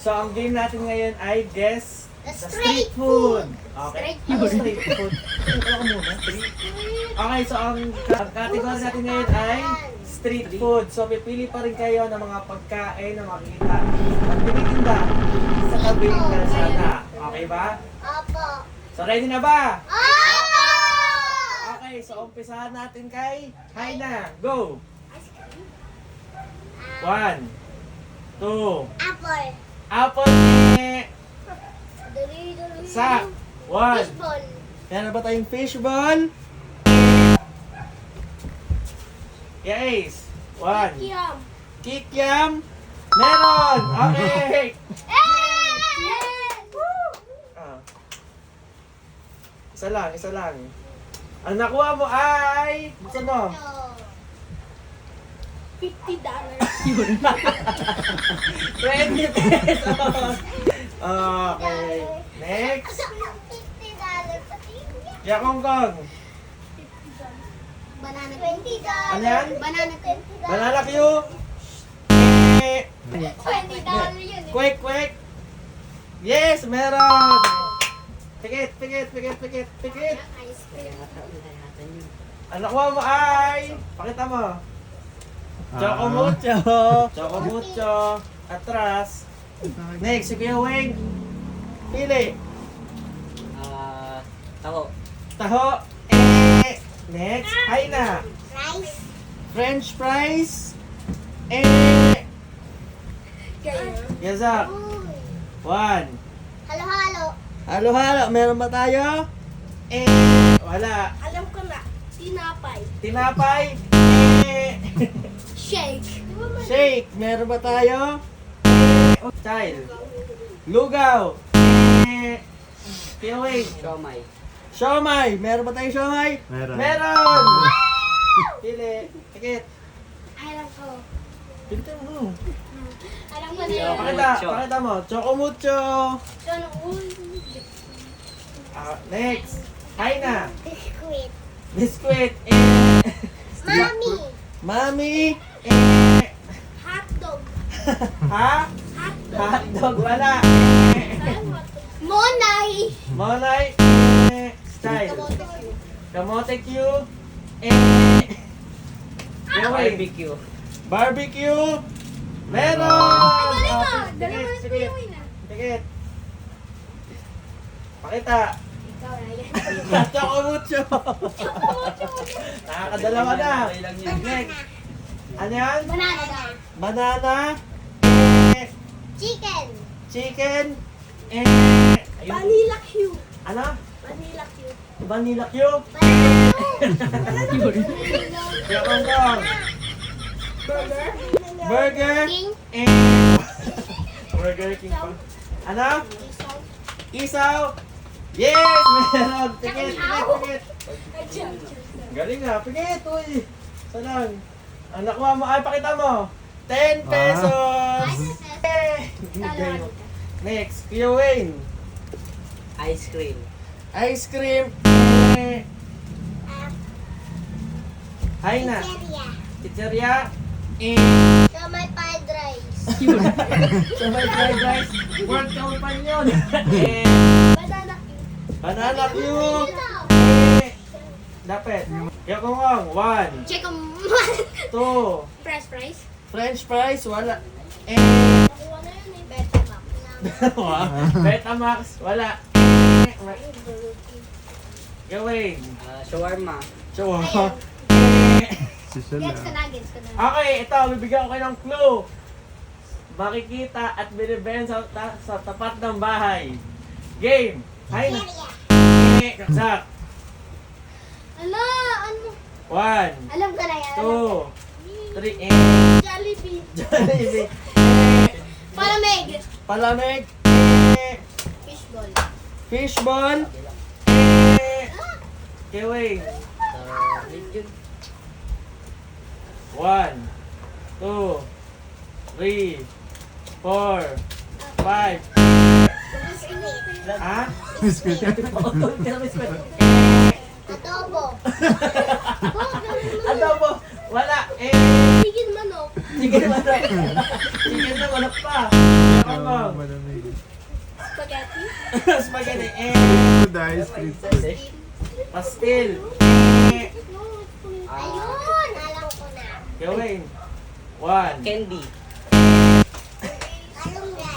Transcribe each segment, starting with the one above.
So, ang game natin ngayon ay Guess The the street Street Food. food. Okay. Street Ano street food? Ano ka muna? Okay, so ang category natin ngayon ay street food. So, pipili pa rin kayo ng mga pagkain na makikita at tinitinda sa tabi ng kalsada. Okay ba? Opo. So, ready na ba? Opo! Okay, so umpisahan natin kay Haina. Go! 1, 2, Apple. apple eh! Dali, dali. Sa 1. Fishball. Meron ba tayong fishball? Yes. 1. Yum. Kikiam. Meron! Okay! Yes! Ah. Isa lang, isa lang. Ang nakuha mo ay... Buksan mo. $50. 20 pesos! Okay. Next. $50. Yakongkong. Banana $20. Ano yan? Banana Banana Q. Eh. $20 yun. Quick, quick. Yes, meron. Pikit, pikit, pikit, pikit, pikit. Ice cream. Ang nakuha mo ay... Pakita mo. Choco Mucho. Choco Mucho. Atras. Next, si Kuya Weng. Pili. Taho. Taho. Eh. Next, Haina. Rice. French fries. Eh. Kayo. Yazak. 1. Halo-halo. Halo-halo. Meron ba tayo? Eh. Wala. Alam ko na. Tinapay. Tinapay. Eh. Shake. Shake. Meron ba tayo? Eh. Child. Lugaw. Eh. Kuya Weng. Siomay. Siomay. Meron ba tayong siomay? Meron. Meron! Pili. Tikit. Alam ko. Pili mo. Alam ko na yun. Pakita. Pakita mo. Choco Mucho. Ano? Next. Haina. Biscuit. Biscuit. Eh. Mami. Mami. Eh. Hotdog. Ha? Hotdog. Hotdog. Wala. Eh. Monay. Monay. Eh. Style. Kamote Q. Eh. Barbecue. Barbecue. Meron! Dali mo. Ah, Dali mo na tikit, Kuya Wayne, ah. tikit. Pakita. Ikaw na yan. Choco Mucho. Nakakadalawa na. Okay lang yun. Next. Ano yan? Banana. Banana. Eh. Chicken. Chicken. Eh. Ayun. Vanilla Q. Ano? Vanilla Q. Vanilla Q. Banana Q. Yakongkong. Burger. Burger. King. Eh. Burger King pa. Ano? Isaw. Isaw. Yes! Meron. Pikit, pikit, pikit. Galing nga. Pikit, uy. Isa lang. Ang nakuha mo, ay pakita mo. 10 pesos. Eh. Bigay mo. Next, Kuya Wayne. Ice cream. Ice cream. Eh. Haina. Pizzeria. Pizzeria. Eh. So may fried rice. So may fried rice. World count pa yun. Eh. Banana Q. Banana Q. Eh. Dapat. Yakongkong. 1, Chicken. 2. French fries. French fries. Wala. Eh. Nakuha na yun eh. Betamax. Betamax. Wala. Gawin. Shawarma. Chowa. Sisal Gets ko na. na, gets ko na. Okay, ito. Bibigyan ko kayo ng clue. Makikita at binibenta sa tapat ng bahay. Game. Hay na. Pizzeria. Kaksak. Ala, ano? 1, Alam ko na yan. 2, 3. Jollibee. Jollibee. Palamig. Palamig. Fishball. Fishball. Kiwing. Yun. 1, 2, 3, 4, 5. Ha? Biscuit. Adobo. Adobo. Wala. Chicken manok. Chicken manok. Chicken na manok pa. Yakongkong. Spaghetti. Spaghetti. Food, street food. Pastil. Ayun, alam ko na. Gawin. 1. Candy.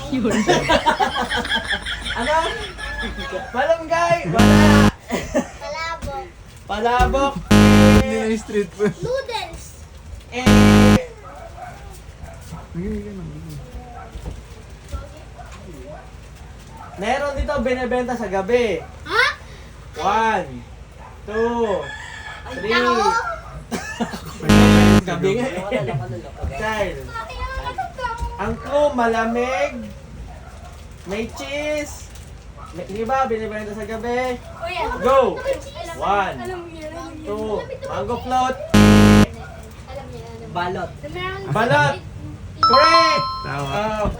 Malunggay. Ano? Malunggay. Wala. Palabok. Palabok. Hindi na yung street food. Noodles. Hindi ka lang. Meron dito binebenta sa gabi. Ha? 1, 2, 3. Tao? Gabi nga Loko eh. na, loko na, loko na. Child. Ang clue, malamig. May cheese. Di ba, binibenta sa gabi? Go! 1, 2, mango float. Balot. Balot. Correct! Tama.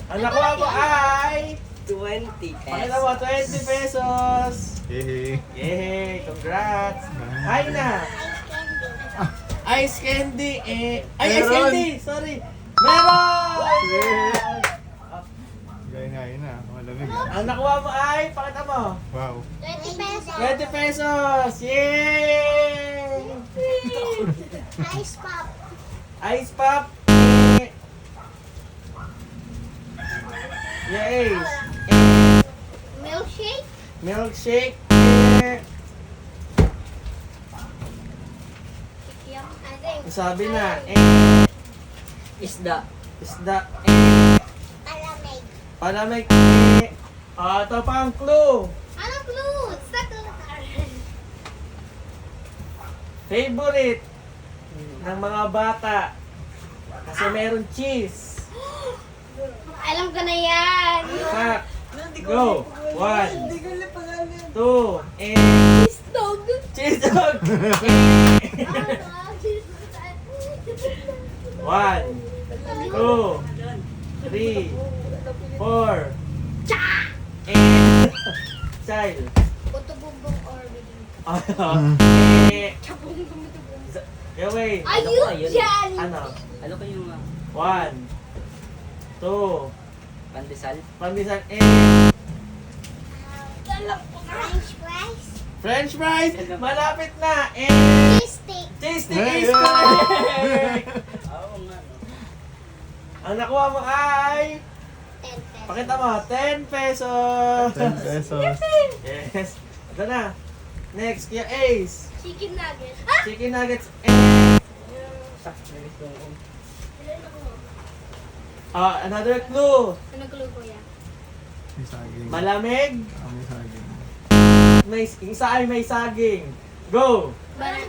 Ang nakuha mo ay... 20 Pakita mo, 20 pesos. Hehe. Yay! Congrats! Hay na! Ice candy Ay, ice Meron. candy! Sorry! Meron! Gaya nga yun ah. Malamig. Ang nakuha mo ay... Pakita mo. Wow. 20 pesos. 20 pesos! Yay! Ice pop. Ice pop! Yay! Milkshake. Milkshake! I think. Sabi na, Isda. isda, Palamig. palamig, ito pa ang clue. Ano clue? Sakto. Favorite ng mga bata. Kasi meron cheese. Alam ko na yan. Fact. Go. 1, 2, Cheese dog. cheese dog. 1, 2, 3, 4, 5. Child. Puto bumbong or Gawin. Ayun Ayun. dyan. Ano? Ano ko yung 1, 2, pandesal? pandisan, French fries. French fries. Malapit na. Cheese stick. Cheese stick is correct. Oo nga. no. Ang nakuha mo ay... 10 pesos. Pakita mo, 10 pesos. 10 pesos. Yes. Ito na. Next, kaya Ace. Chicken nuggets. Ah! Chicken nuggets. Another clue. Ano clue ko yan? May saging. Malamig. May saging. Isa ay may saging. Go. Ay,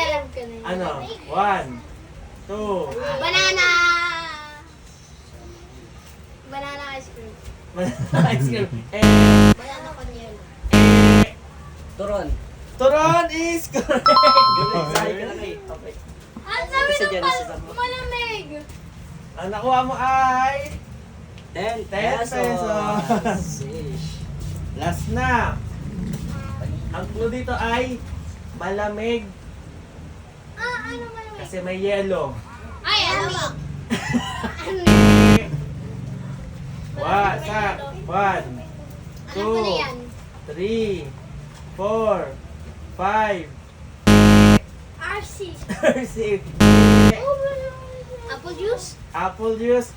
alam ko na yan. Ano? 1, 2. Banana! Banana ice cream. Ice cream. Banana con yelo. Turon. Turon is correct. Sabi ka lang eh. Okay. Ang sabi Isa ng dyan, isa dyan. malamig. Ang nakuha mo ay... 10 pesos. Sheesh. Last na. Ang clue dito ay malamig Ano malamig? kasi may yelo. Ay, alam mo. Wasak. 1, Alam ko na yan. 2, 3, 4, 5, RC. 6. Apple juice. Apple juice.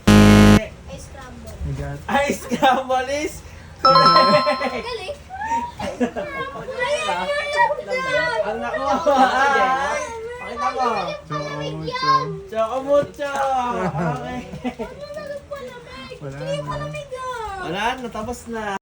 Ice crumble. We got Ice crumble is correct. Galing. Ang nakuha mo ay... Pakita mo. choco. Chocomucho. Okay. Wala na. Wala na, tapos na.